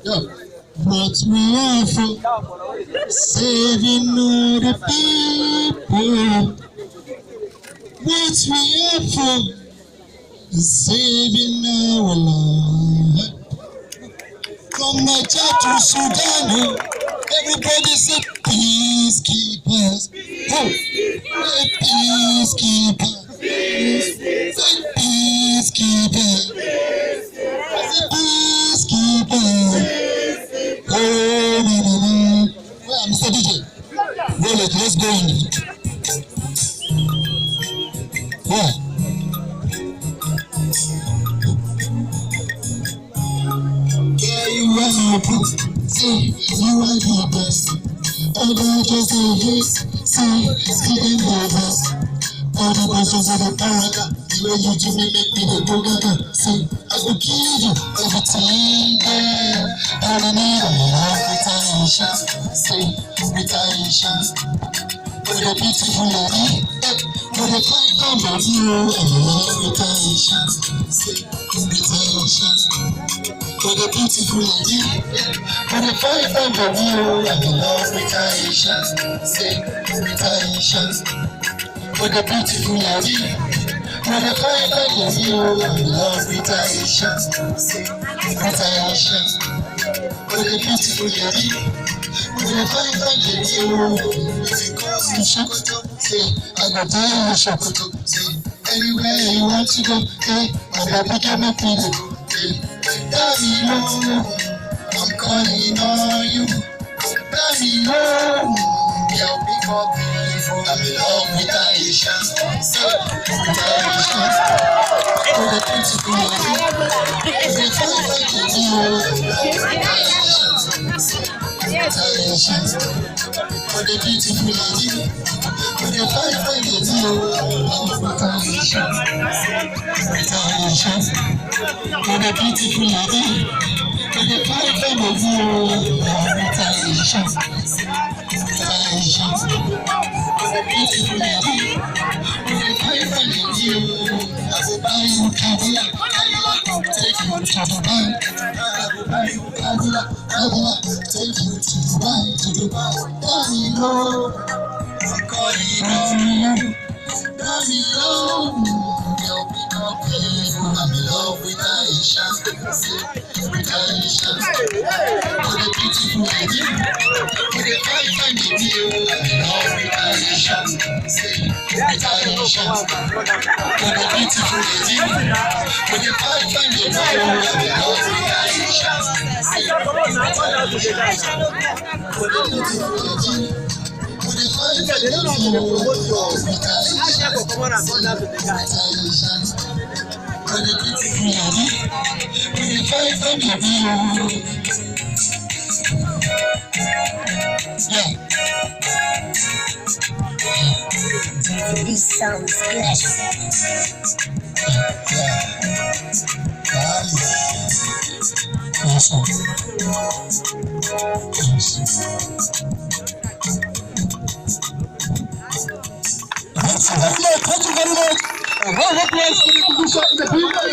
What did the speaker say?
Yo. What we offer, saving all the people. What we offer, saving our life. From Niger to Sudan, everybody say peacekeepers. Oh, peacekeepers. Peacekeepers. Peacekeepers. Oh, no. Well, Mr. DJ, roll it, let's go in. Yeah. Yeah, you are my best. See, you are the best. All the just say yes. See them the best. All the versions of the paraga. The way you do me make me the bogaga. See, I will give you everything, girl. All I need is retention. See, retention. For the beautiful lady. For the fine arm of you. Retention. See, retention. For the beautiful lady, for the fine arm of you. I love retention. Say retention. For the beautiful lady, for the fine arm of you. I love retention. Say retention. For the beautiful lady, for the fine arm of you. If it goes to Sokoto, say I go tell you Sokoto. Say anywhere you want to go, hey, I'm happy to make me go. Daddy, no, I'm calling on you. Daddy, no, you'll be more beautiful. I'm in love with Aisha. So, Aisha, for the beautiful lady, the fine Aisha, for the beautiful lady, for the fine lady, Aisha, for the beautiful lady, for the fine of you, retention, for the beautiful lady, for the fine of you, I will buy you Cadillac, take you to Dubai, I will buy you Cadillac, take you to Dubai, Daddy, no, I'm calling on you, Daddy, no. I'm in love with Aisha, with Aisha, for the beautiful lady, for the fine lady, I'm in love with Aisha, with Aisha, for the beautiful lady, for the fine lady, I'm in love with Aisha, for the beautiful lady. This sounds blessed. Thank you very much.